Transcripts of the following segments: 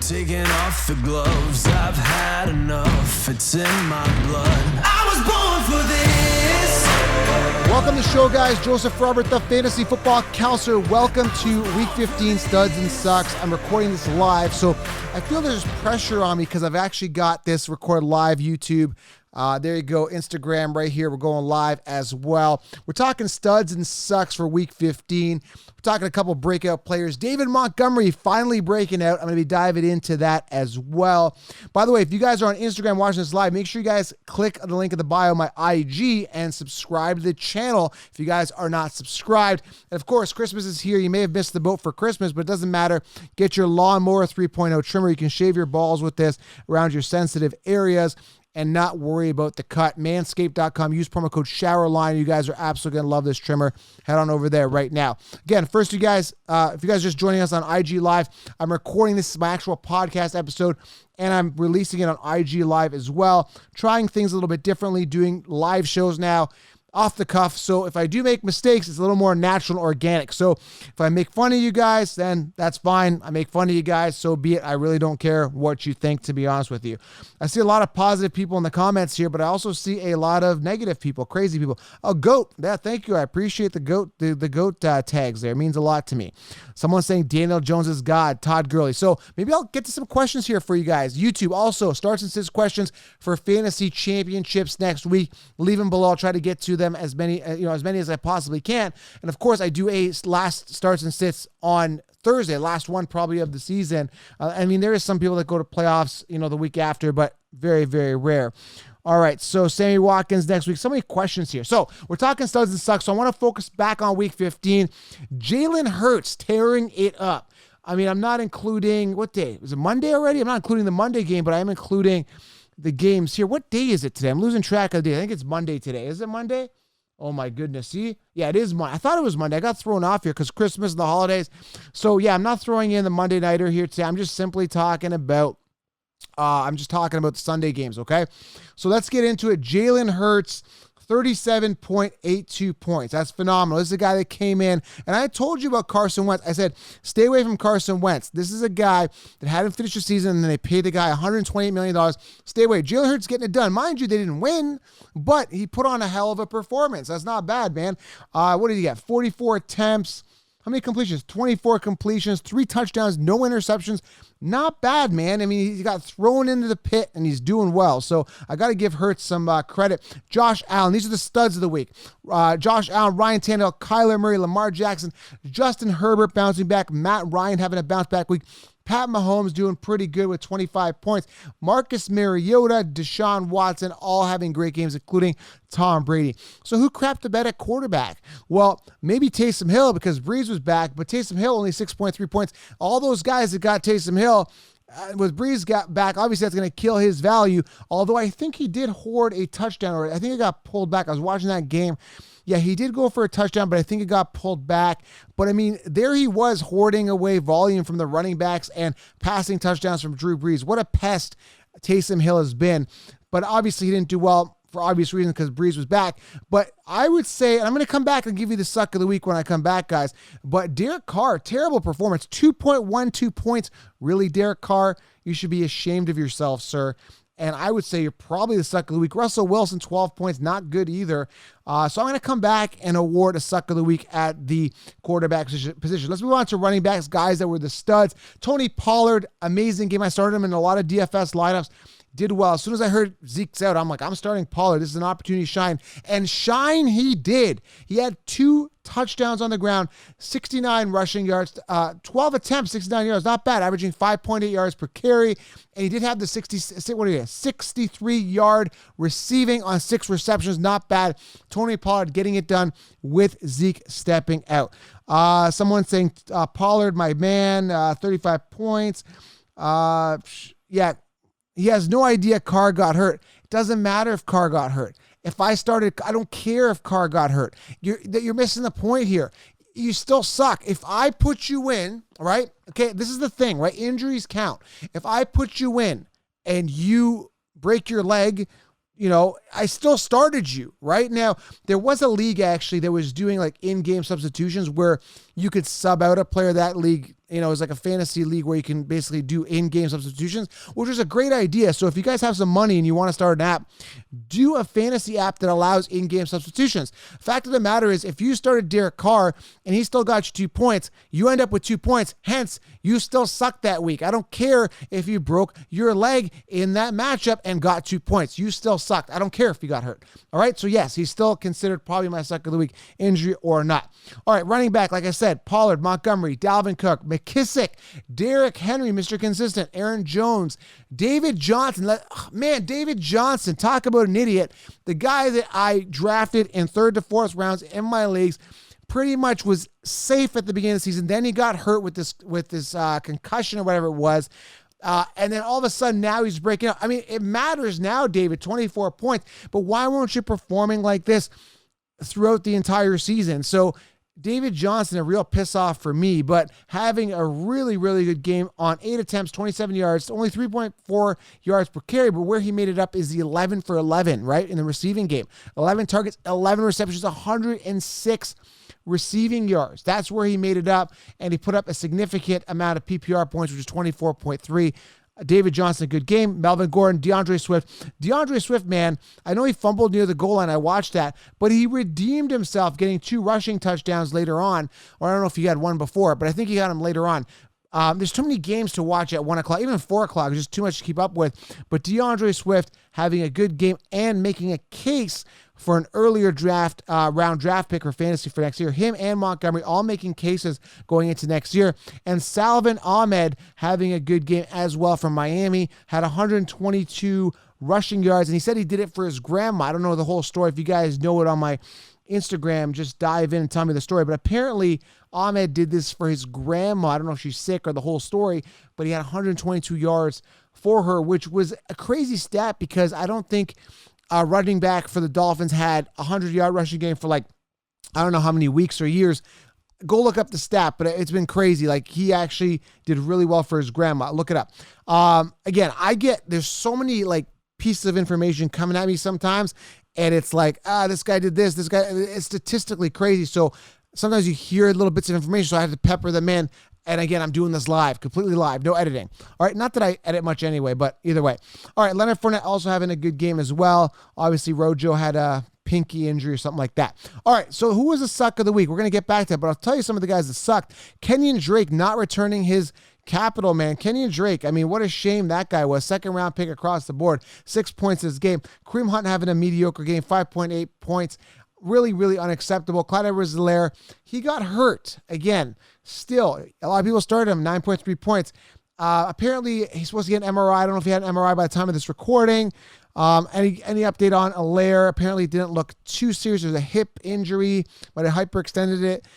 Taking off the gloves, I've had enough. It's in my blood. I was born for this. Welcome to the show, guys. Joseph Robert, the fantasy football counselor. Welcome to Week 15 Studs and Sucks. I'm recording this live, so I feel there's pressure on me because I've actually got this recorded live YouTube. There you go, Instagram right here. We're going live as well. We're talking studs and sucks for Week 15. We're talking a couple breakout players. David Montgomery finally breaking out. I'm going to be diving into that as well. By the way, if you guys are on Instagram watching this live, make sure you guys click the link in the bio, my IG, and subscribe to the channel if you guys are not subscribed. And of course, Christmas is here. You may have missed the boat for Christmas, but it doesn't matter. Get your Lawnmower 3.0 trimmer. You can shave your balls with this around your sensitive areas and not worry about the cut. Manscaped.com. Use promo code SHOWERLINE. You guys are absolutely going to love this trimmer. Head on over there right now. Again, first, you guys, if you guys are just joining us on IG Live, I'm recording this is my actual podcast episode, and I'm releasing it on IG Live as well. Trying things a little bit differently, doing live shows now off the cuff. So if I do make mistakes, it's a little more natural and organic. So if I make fun of you guys, then that's fine. I make fun of you guys, so be it. I really don't care what you think, to be honest with you. I see a lot of positive people in the comments here, but I also see a lot of negative people, crazy people. Oh, GOAT. Yeah, thank you. I appreciate the GOAT, the GOAT tags there. It means a lot to me. Someone's saying Daniel Jones is God, Todd Gurley. So maybe I'll get to some questions here for you guys. YouTube also starts and sits questions for fantasy championships next week. Leave them below. I'll try to get to them as many as I possibly can. And of course, I do a last starts and sits on Thursday, last one probably of the season. I mean, there is some people that go to playoffs, the week after, but very, very rare. All right, so Sammy Watkins next week. So many questions here. So we're talking studs and sucks. So I want to focus back on Week 15. Jalen Hurts tearing it up. I mean, I'm not including, what day? Was it Monday already? I'm not including the Monday game, but I am including the games here. What day is it today? I'm losing track of the day. I think it's Monday today. Is it Monday? Oh my goodness. See? Yeah, it is Monday. I thought it was Monday. I got thrown off here because Christmas and the holidays. So yeah, I'm not throwing in the Monday nighter here today. I'm just simply talking about the Sunday games, okay? So let's get into it. Jalen Hurts, 37.82 points. That's phenomenal. This is a guy that came in, and I told you about Carson Wentz. I said, stay away from Carson Wentz. This is a guy that hadn't finished the season, and then they paid the guy $128 million. Stay away. Jalen Hurts getting it done. Mind you, they didn't win, but he put on a hell of a performance. That's not bad, man. What did he get? 44 attempts. How many completions? 24 completions, 3 touchdowns, no interceptions. Not bad, man. I mean, he got thrown into the pit, and he's doing well. So I got to give Hurts some credit. Josh Allen, these are the studs of the week. Josh Allen, Ryan Tannehill, Kyler Murray, Lamar Jackson, Justin Herbert bouncing back, Matt Ryan having a bounce-back week, Pat Mahomes doing pretty good with 25 points. Marcus Mariota, Deshaun Watson, all having great games, including Tom Brady. So who crapped the bed at quarterback? Well, maybe Taysom Hill because Breeze was back, but Taysom Hill only 6.3 points. All those guys that got Taysom Hill, with Breeze got back, obviously that's going to kill his value, although I think he did hoard a touchdown, or I think it got pulled back. I was watching that game. Yeah, he did go for a touchdown, but I think it got pulled back. But, I mean, there he was hoarding away volume from the running backs and passing touchdowns from Drew Brees. What a pest Taysom Hill has been. But obviously he didn't do well for obvious reasons because Brees was back. But I would say, and I'm going to come back and give you the suck of the week when I come back, guys. But Derek Carr, terrible performance, 2.12 points. Really, Derek Carr, you should be ashamed of yourself, sir. And I would say you're probably the suck of the week. Russell Wilson, 12 points, not good either. So I'm going to come back and award a suck of the week at the quarterback position. Let's move on to running backs, guys that were the studs. Tony Pollard, amazing game. I started him in a lot of DFS lineups. Did well. As soon as I heard Zeke's out, I'm like, I'm starting Pollard. This is an opportunity to shine. And shine he did. He had 2 touchdowns on the ground, 69 rushing yards, 12 attempts, 69 yards. Not bad, averaging 5.8 yards per carry. And he did have the 63-yard receiving on 6 receptions. Not bad. Tony Pollard getting it done with Zeke stepping out. Someone saying Pollard, my man, 35 points. Yeah. He has no idea Carr got hurt. It doesn't matter if Carr got hurt. If I started, I don't care if Carr got hurt. You're missing the point here. You still suck. If I put you in, right? Okay, this is the thing, right? Injuries count. If I put you in and you break your leg, I still started you. Right now, there was a league actually that was doing like in-game substitutions where you could sub out a player. That league, is like a fantasy league where you can basically do in-game substitutions, which is a great idea. So if you guys have some money and you want to start an app, do a fantasy app that allows in-game substitutions. Fact of the matter is, if you started Derek Carr and he still got you 2 points, you end up with 2 points. Hence, you still suck that week. I don't care if you broke your leg in that matchup and got 2 points. You still sucked. I don't care if you got hurt. All right. So yes, he's still considered probably my suck of the week, injury or not. All right. Running back, like I said, Pollard, Montgomery, Dalvin Cook, McKissick, Derrick Henry, Mr. Consistent, Aaron Jones, David Johnson. David Johnson, talk about an idiot. The guy that I drafted in 3rd to 4th rounds in my leagues pretty much was safe at the beginning of the season. Then he got hurt with this concussion or whatever it was. And then all of a sudden now he's breaking out. I mean, it matters now, David, 24 points, but why weren't you performing like this throughout the entire season? So David Johnson, a real piss off for me, but having a really, really good game on 8 attempts, 27 yards, only 3.4 yards per carry, but where he made it up is the 11 for 11, right, in the receiving game. 11 targets, 11 receptions, 106 receiving yards. That's where he made it up, and he put up a significant amount of PPR points, which is 24.3. David Johnson, a good game. Melvin Gordon, DeAndre Swift. DeAndre Swift, man, I know he fumbled near the goal line. I watched that, but he redeemed himself getting 2 rushing touchdowns later on. Or I don't know if he had one before, but I think he got him later on. There's too many games to watch at 1 o'clock, even 4 o'clock. It's just too much to keep up with. But DeAndre Swift having a good game and making a case for an earlier round draft pick for fantasy for next year. Him and Montgomery all making cases going into next year. And Salvon Ahmed having a good game as well from Miami. Had 122 rushing yards, and he said he did it for his grandma. I don't know the whole story. If you guys know it on my Instagram, just dive in and tell me the story. But apparently Ahmed did this for his grandma. I don't know if she's sick or the whole story, but he had 122 yards for her, which was a crazy stat because I don't think running back for the Dolphins had a 100-yard rushing game for I don't know how many weeks or years. Go look up the stat, but it's been crazy. He actually did really well for his grandma. Look it up. Again, there's so many pieces of information coming at me sometimes, and it's this guy did this guy, it's statistically crazy. So sometimes you hear little bits of information, so I have to pepper them in. And again, I'm doing this live, completely live, no editing. All right, not that I edit much anyway, but either way. All right, Leonard Fournette also having a good game as well. Obviously, Rojo had a pinky injury or something like that. All right, so who was the suck of the week? We're going to get back to that, but I'll tell you some of the guys that sucked. Kenyon Drake not returning his capital, man. Kenyon Drake, I mean, what a shame that guy was. 2nd-round pick across the board, 6 points this game. Kareem Hunt having a mediocre game, 5.8 points. Really, really unacceptable. Clyde Edwards-Helaire, he got hurt again. Still, a lot of people started him, 9.3 points. Apparently, he's supposed to get an MRI. I don't know if he had an MRI by the time of this recording. Any update on Helaire? Apparently, it didn't look too serious. It was a hip injury, but it hyperextended it,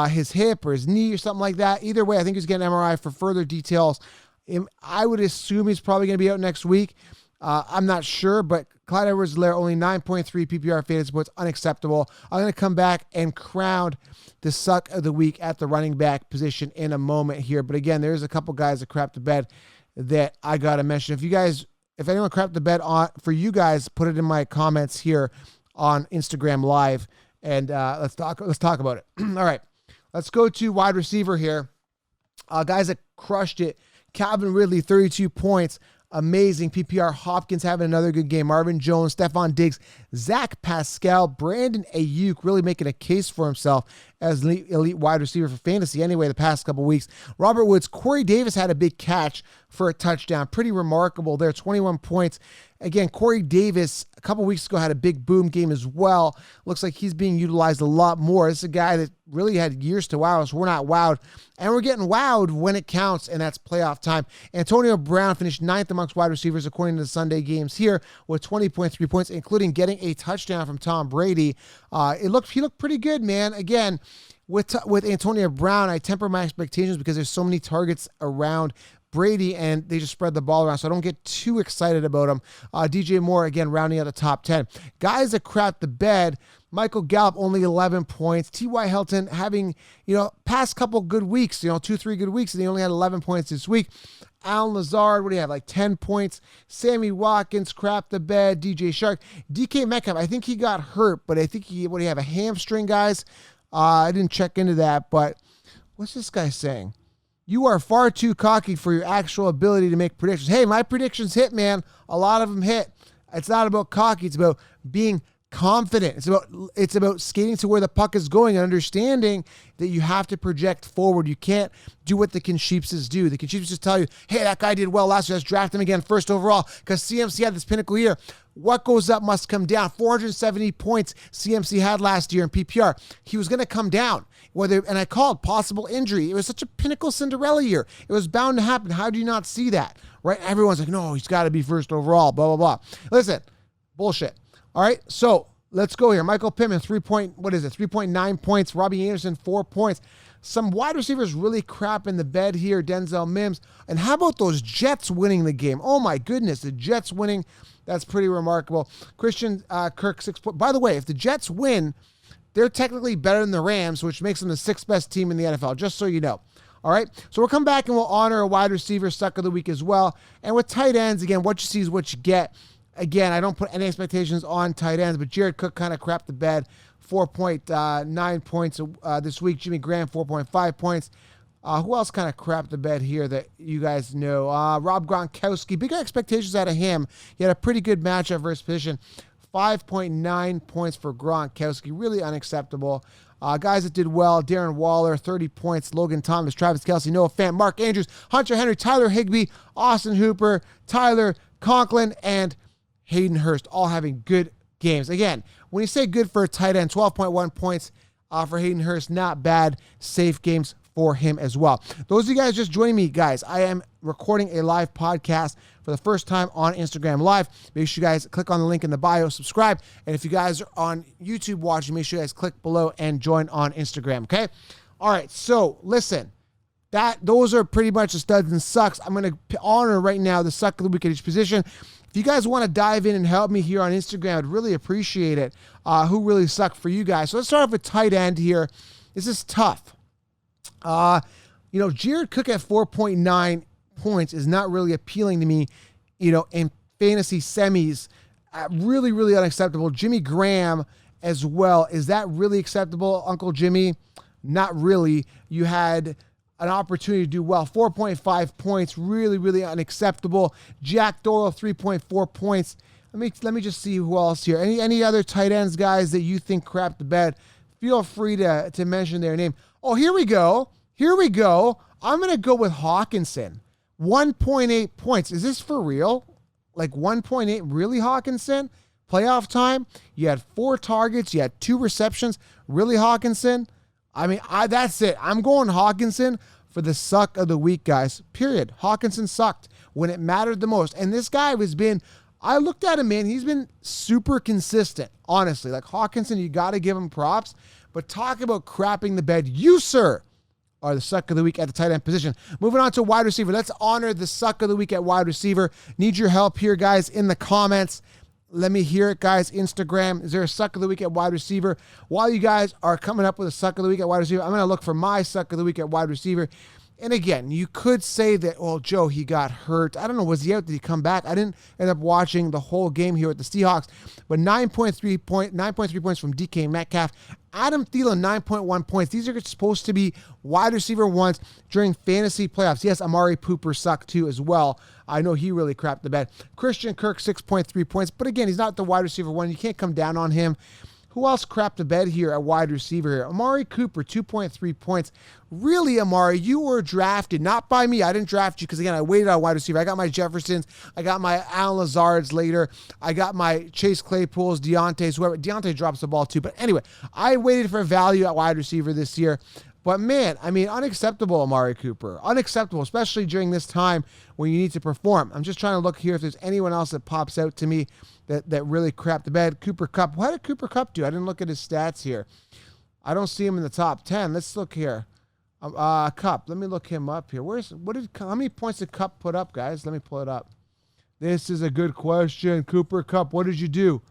his hip or his knee or something like that. Either way, I think he's getting an MRI for further details. I would assume he's probably going to be out next week. I'm not sure, but Clyde Edwards-Helaire only 9.3 PPR fantasy points, unacceptable. I'm going to come back and crown the suck of the week at the running back position in a moment here. But again, there's a couple guys that crapped the bed that I got to mention. If anyone crapped the bed on for you guys, put it in my comments here on Instagram Live, and let's talk about it. All right, let's go to wide receiver here. Guys that crushed it. Calvin Ridley, 32 points. Amazing. PPR. Hopkins having another good game. Marvin Jones, Stephon Diggs, Zach Pascal, Brandon Ayuk really making a case for himself as elite wide receiver for fantasy anyway the past couple weeks. Robert Woods, Corey Davis had a big catch for a touchdown. Pretty remarkable there, 21 points. Again, Corey Davis a couple weeks ago had a big boom game as well. Looks like he's being utilized a lot more. This is a guy that really had years to wow us. We're not wowed. And we're getting wowed when it counts, and that's playoff time. Antonio Brown finished 9th amongst wide receivers according to the Sunday games here with 20.3 points, including getting a touchdown from Tom Brady. He looked pretty good, man. Again, with Antonio Brown, I temper my expectations because there's so many targets around Brady, and they just spread the ball around, so I don't get too excited about him. DJ Moore, again, rounding out the top 10. Guys that crapped the bed, Michael Gallup, only 11 points. T.Y. Hilton having, past couple good weeks, 2-3 good weeks, and he only had 11 points this week. Alan Lazard, what do you have, 10 points. Sammy Watkins crapped the bed. DJ Shark. DK Metcalf, I think he got hurt, but I think he have a hamstring, guys? I didn't check into that, but what's this guy saying? You are far too cocky for your actual ability to make predictions. Hey, my predictions hit, man. A lot of them hit. It's not about cocky. It's about being confident. It's about skating to where the puck is going and understanding that you have to project forward. You can't do what the Consheepses do. The Consheepses just tell you, hey, that guy did well last year. Let's draft him again first overall because CMC had this pinnacle year. What goes up must come down. 470 points CMC had last year in PPR. He was going to come down. And I called possible injury. It was such a pinnacle Cinderella year. It was bound to happen. How do you not see that? Right? Everyone's like, no, he's got to be first overall, blah, blah, blah. Listen, bullshit. All right, so let's go here. Michael Pittman, 3.9 points. Robbie Anderson, 4 points. Some wide receivers really crap in the bed here. Denzel Mims. And how about those Jets winning the game? Oh, my goodness, the Jets winning. That's pretty remarkable. Christian Kirk, 6 points. By the way, if the Jets win, they're technically better than the Rams, which makes them the 6th best team in the NFL, just so you know. All right, so we'll come back and we'll honor a wide receiver suck of the week as well. And with tight ends, again, what you see is what you get. Again, I don't put any expectations on tight ends, but Jared Cook kind of crapped the bed. 4.9 points this week. Jimmy Graham, 4.5 points. Who else kind of crapped the bed here that you guys know? Rob Gronkowski. Bigger expectations out of him. He had a pretty good matchup versus position. 5.9 points for Gronkowski. Really unacceptable. Guys that did well, Darren Waller, 30 points. Logan Thomas, Travis Kelce, Noah Fant, Mark Andrews, Hunter Henry, Tyler Higbee, Austin Hooper, Tyler Conklin, and Hayden Hurst, all having good games. Again, when you say good for a tight end, 12.1 points for Hayden Hurst, not bad. Safe games for him as well. Those of you guys just joining me, guys, I am recording a live podcast for the first time on Instagram Live. Make sure you guys click on the link in the bio, subscribe, and if you guys are on YouTube watching, make sure you guys click below and join on Instagram, okay? All right, so listen. Those are pretty much the studs and sucks. I'm going to honor right now the suck of the week at each position. If you guys want to dive in and help me here on Instagram, I'd really appreciate it. Who really sucked for you guys? So let's start off with tight end here. This is tough. Jared Cook at 4.9 points is not really appealing to me, in fantasy semis. Really, really unacceptable. Jimmy Graham as well. Is that really acceptable, Uncle Jimmy? Not really. You had an opportunity to do well. 4.5 points, really, really unacceptable. Jack Doyle, 3.4 points. Let me just see who else here. Any other tight ends, guys, that you think crapped the bed? Feel free to mention their name. Oh, here we go. I'm going to go with Hawkinson. 1.8 points. Is this for real? Like 1.8, really, Hawkinson? Playoff time? You had 4 targets. You had 2 receptions. Really, Hawkinson? That's it. I'm going Hawkinson for the suck of the week, guys. Period. Hawkinson sucked when it mattered the most. And this guy I looked at him, man. He's been super consistent, honestly. Like Hawkinson, you got to give him props. But talk about crapping the bed. You, sir, are the suck of the week at the tight end position. Moving on to wide receiver. Let's honor the suck of the week at wide receiver. Need your help here, guys, in the comments. Let me hear it, guys. Instagram. Is there a suck of the week at wide receiver? While you guys are coming up with a suck of the week at wide receiver, I'm going to look for my suck of the week at wide receiver. And again, you could say that, well, Joe, he got hurt. I don't know. Was he out? Did he come back? I didn't end up watching the whole game here with the Seahawks. But 9.3 points from DK Metcalf. Adam Thielen, 9.1 points. These are supposed to be wide receiver ones during fantasy playoffs. Yes, Amari Cooper sucked too as well. I know he really crapped the bed. Christian Kirk, 6.3 points. But again, he's not the wide receiver one. You can't come down on him. Who else crapped the bed here at wide receiver here? Amari Cooper, 2.3 points. Really, Amari, you were drafted, not by me. I didn't draft you because, again, I waited on wide receiver. I got my Jeffersons. I got my Allen Lazards later. I got my Chase Claypools, Deontay's, whoever. Deontay drops the ball too. But anyway, I waited for value at wide receiver this year. But, man, unacceptable, Amari Cooper. Unacceptable, especially during this time when you need to perform. I'm just trying to look here if there's anyone else that pops out to me that really crapped the bed. Cooper Kupp. What did Cooper Kupp do? I didn't look at his stats here. I don't see him in the top 10. Let's look here. Kupp. Let me look him up here. How many points did Kupp put up, guys? Let me pull it up. This is a good question. Cooper Kupp, what did you do?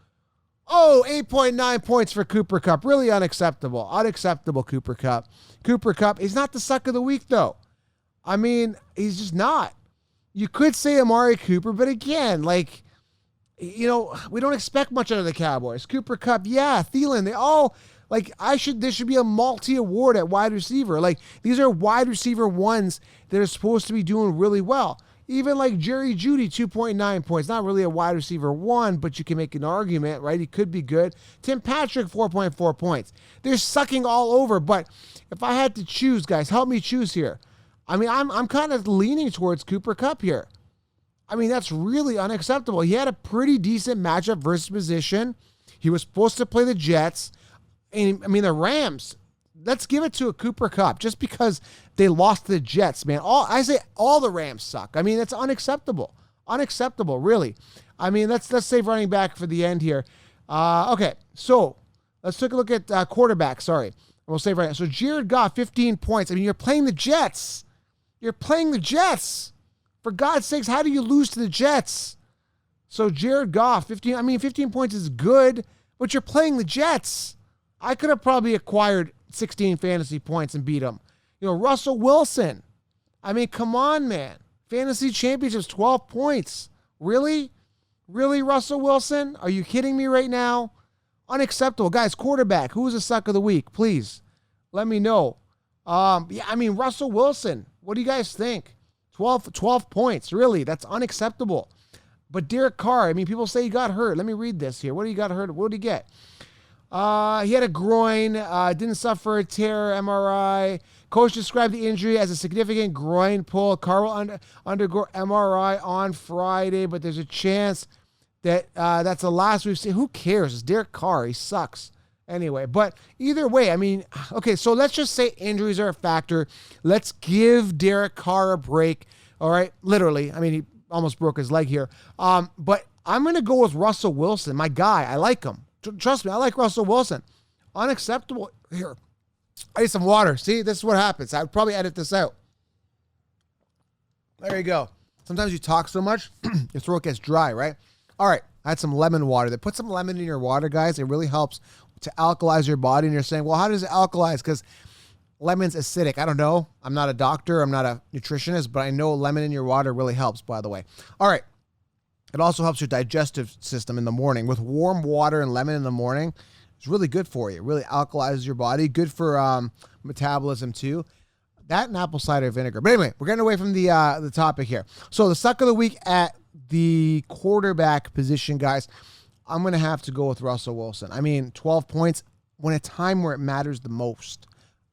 Oh, 8.9 points for Cooper Kupp. Really unacceptable. Unacceptable, Cooper Kupp. Cooper Kupp, he's not the suck of the week, though. He's just not. You could say Amari Cooper, but again, we don't expect much out of the Cowboys. Cooper Kupp, yeah, Thielen, they all Like there should be a multi-award at wide receiver. Like these are wide receiver ones that are supposed to be doing really well. Even like Jerry Jeudy, 2.9 points. Not really a wide receiver one, but you can make an argument, right? He could be good. Tim Patrick, 4.4 points. They're sucking all over, but if I had to choose, guys, help me choose here. I mean, I'm kind of leaning towards Cooper Kupp here. I mean, that's really unacceptable. He had a pretty decent matchup versus position. He was supposed to play the Jets. And I mean, the Rams, let's give it to a Cooper Kupp just because they lost to the Jets, man. I say all the Rams suck. I mean, that's unacceptable. Unacceptable, really. I mean, let's save running back for the end here. Okay, so let's take a look at quarterback. Sorry. We'll save right now. So Jared Goff, 15 points. I mean, you're playing the Jets. You're playing the Jets. For God's sakes, how do you lose to the Jets? So Jared Goff, 15 points is good, but you're playing the Jets. I could have probably acquired 16 fantasy points and beat them. You know, Russell Wilson. I mean, come on, man. Fantasy championships, 12 points. Really? Really, Russell Wilson? Are you kidding me right now? Unacceptable. Guys, quarterback, who was the suck of the week? Please, let me know. Yeah, I mean, Russell Wilson. What do you guys think? 12 points. Really, that's unacceptable. But Derek Carr, I mean, people say he got hurt. Let me read this here. What did he got hurt? What did he get? He had a groin, didn't suffer a tear, MRI. Coach described the injury as a significant groin pull. Carr will undergo MRI on Friday, but there's a chance that that's the last we've seen. Who cares? It's Derek Carr. He sucks. Anyway, but either way, I mean, okay, so let's just say injuries are a factor. Let's give Derek Carr a break, all right? Literally. I mean, he almost broke his leg here. But I'm going to go with Russell Wilson, my guy. I like him. Trust me, I like Russell Wilson. Unacceptable. Here, I need some water. See, this is what happens. I would probably edit this out. There you go. Sometimes you talk so much, your throat gets dry, right? All right, I had some lemon water. Put some lemon in your water, guys. It really helps to alkalize your body. And you're saying, well, how does it alkalize? Because lemon's acidic. I don't know. I'm not a doctor. I'm not a nutritionist, but I know lemon in your water really helps, by the way. All right. It also helps your digestive system in the morning. With warm water and lemon in the morning, it's really good for you. It really alkalizes your body. Good for metabolism too. That and apple cider vinegar. But anyway, we're getting away from the topic here. So the suck of the week at the quarterback position, guys, I'm going to have to go with Russell Wilson. I mean, 12 points when a time where it matters the most.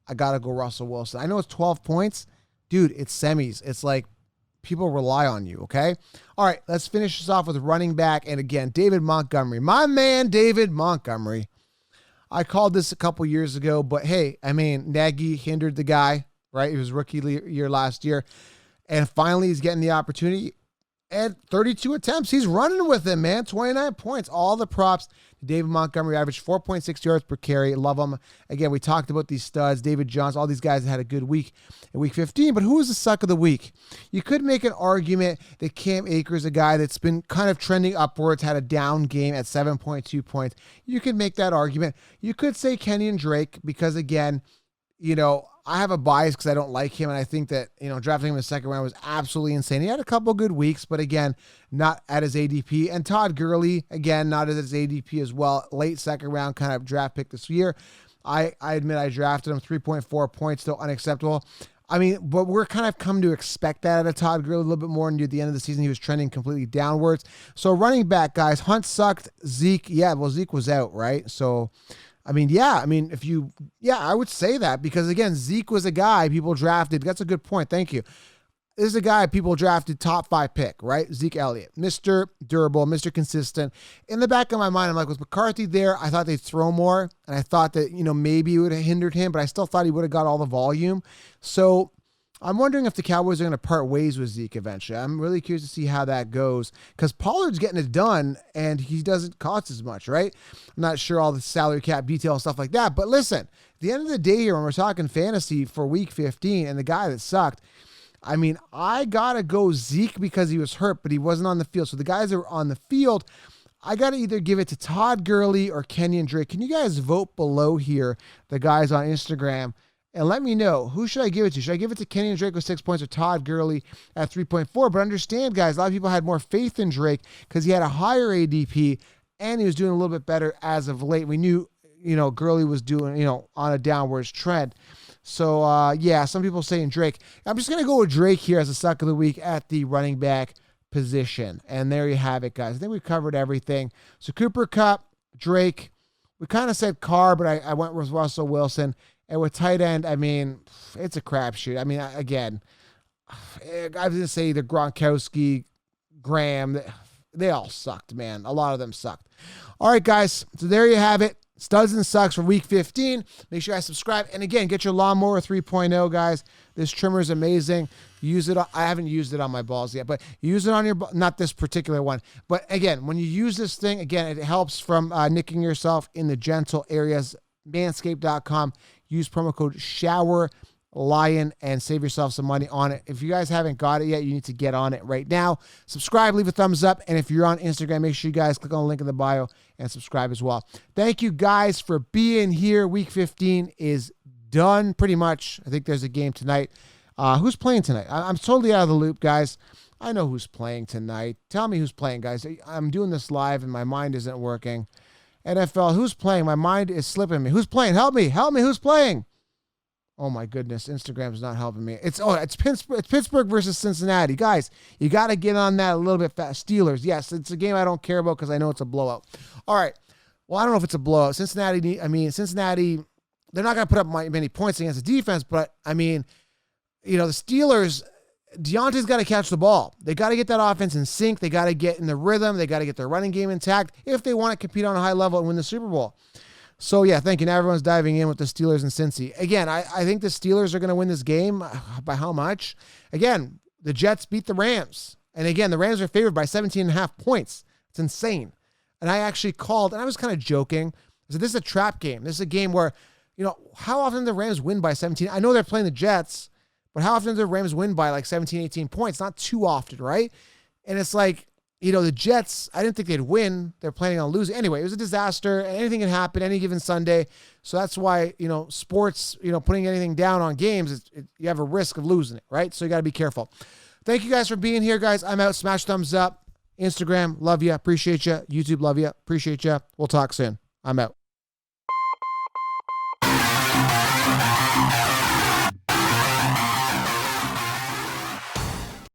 I got to go Russell Wilson. I know it's 12 points. Dude, it's semis. It's like people rely on you, okay? All right, let's finish this off with running back. And again, David Montgomery. My man, David Montgomery. I called this a couple years ago, but hey, I mean, Nagy hindered the guy, right? It was rookie year last year. And finally, he's getting the opportunity. At 32 attempts, he's running with him, man. 29 points. All the props. David Montgomery averaged 4.6 yards per carry. Love him. Again, we talked about these studs. David Johnson, all these guys had a good week in week 15. But who was the suck of the week? You could make an argument that Cam Akers, a guy that's been kind of trending upwards, had a down game at 7.2 points. You could make that argument. You could say Kenyon Drake because, again, you know, I have a bias because I don't like him, and I think that, you know, drafting him in the second round was absolutely insane. He had a couple good weeks, but again, not at his ADP. And Todd Gurley, again, not at his ADP as well. Late second round kind of draft pick this year. I admit I drafted him 3.4 points, still unacceptable. I mean, but we're kind of come to expect that out of Todd Gurley a little bit more. Near the end of the season, he was trending completely downwards. So running back, guys, Hunt sucked. Zeke, yeah, well, Zeke was out, right? So, I mean, I would say that because, again, Zeke was a guy people drafted. That's a good point. Thank you. This is a guy people drafted top 5 pick, right? Zeke Elliott, Mr. Durable, Mr. Consistent. In the back of my mind, I'm like, with McCarthy there, I thought they'd throw more. And I thought that, you know, maybe it would have hindered him, but I still thought he would have got all the volume. So I'm wondering if the Cowboys are going to part ways with Zeke eventually. I'm really curious to see how that goes because Pollard's getting it done and he doesn't cost as much, right? I'm not sure all the salary cap detail stuff like that, but listen, at the end of the day here, when we're talking fantasy for week 15 and the guy that sucked, I mean, I got to go Zeke because he was hurt, but he wasn't on the field. So the guys that were on the field, I got to either give it to Todd Gurley or Kenyon Drake. Can you guys vote below here, the guys on Instagram? And let me know, who should I give it to? Should I give it to Kenyon Drake with 6 points or Todd Gurley at 3.4? But understand, guys, a lot of people had more faith in Drake because he had a higher ADP and he was doing a little bit better as of late. We knew Gurley was doing, on a downwards trend. So, yeah, some people saying Drake. I'm just going to go with Drake here as a suck of the week at the running back position. And there you have it, guys. I think we covered everything. So, Cooper Kupp, Drake. We kind of said Carr, but I went with Russell Wilson. And with tight end, I mean, it's a crapshoot. I mean, again, I was going to say either Gronkowski, Graham. They all sucked, man. A lot of them sucked. All right, guys. So there you have it. Studs and Sucks for week 15. Make sure you guys subscribe. And again, get your Lawnmower 3.0, guys. This trimmer is amazing. Use it. I haven't used it on my balls yet, but use it on your, not this particular one. But again, when you use this thing, again, it helps from nicking yourself in the genital areas. Manscaped.com. Use promo code SHOWERLION and save yourself some money on it. If you guys haven't got it yet, you need to get on it right now. Subscribe, leave a thumbs up, and if you're on Instagram, make sure you guys click on the link in the bio and subscribe as well. Thank you guys for being here. Week 15 is done pretty much. I think there's a game tonight. Who's playing tonight? I'm totally out of the loop, guys. I know who's playing tonight. Tell me who's playing, guys. I'm doing this live and my mind isn't working. NFL, who's playing? My mind is slipping me. Who's playing? Help me. Help me. Who's playing? Oh my goodness, Instagram's not helping me. It's Pittsburgh versus Cincinnati. Guys, you got to get on that a little bit fast. Steelers, yes, it's a game I don't care about because I know it's a blowout. All right, well, I don't know if it's a blowout. Cincinnati, they're not going to put up many points against the defense, but I mean, the Steelers, Deontay's got to catch the ball. They got to get that offense in sync. They got to get in the rhythm. They got to get their running game intact if they want to compete on a high level and win the Super Bowl. So, yeah, thank you. Now everyone's diving in with the Steelers and Cincy. Again, I think the Steelers are going to win this game. By how much? Again, the Jets beat the Rams. And again, the Rams are favored by 17.5 points. It's insane. And I actually called, and I was kind of joking. I said, this is a trap game. This is a game where, how often do the Rams win by 17? I know they're playing the Jets, but how often do the Rams win by like 17, 18 points? Not too often, right? And it's like, the Jets, I didn't think they'd win. They're planning on losing. Anyway, it was a disaster. Anything can happen any given Sunday. So that's why, sports, putting anything down on games, you have a risk of losing it, right? So you got to be careful. Thank you guys for being here, guys. I'm out. Smash thumbs up. Instagram, love you. Appreciate you. YouTube, love you. Appreciate you. We'll talk soon. I'm out.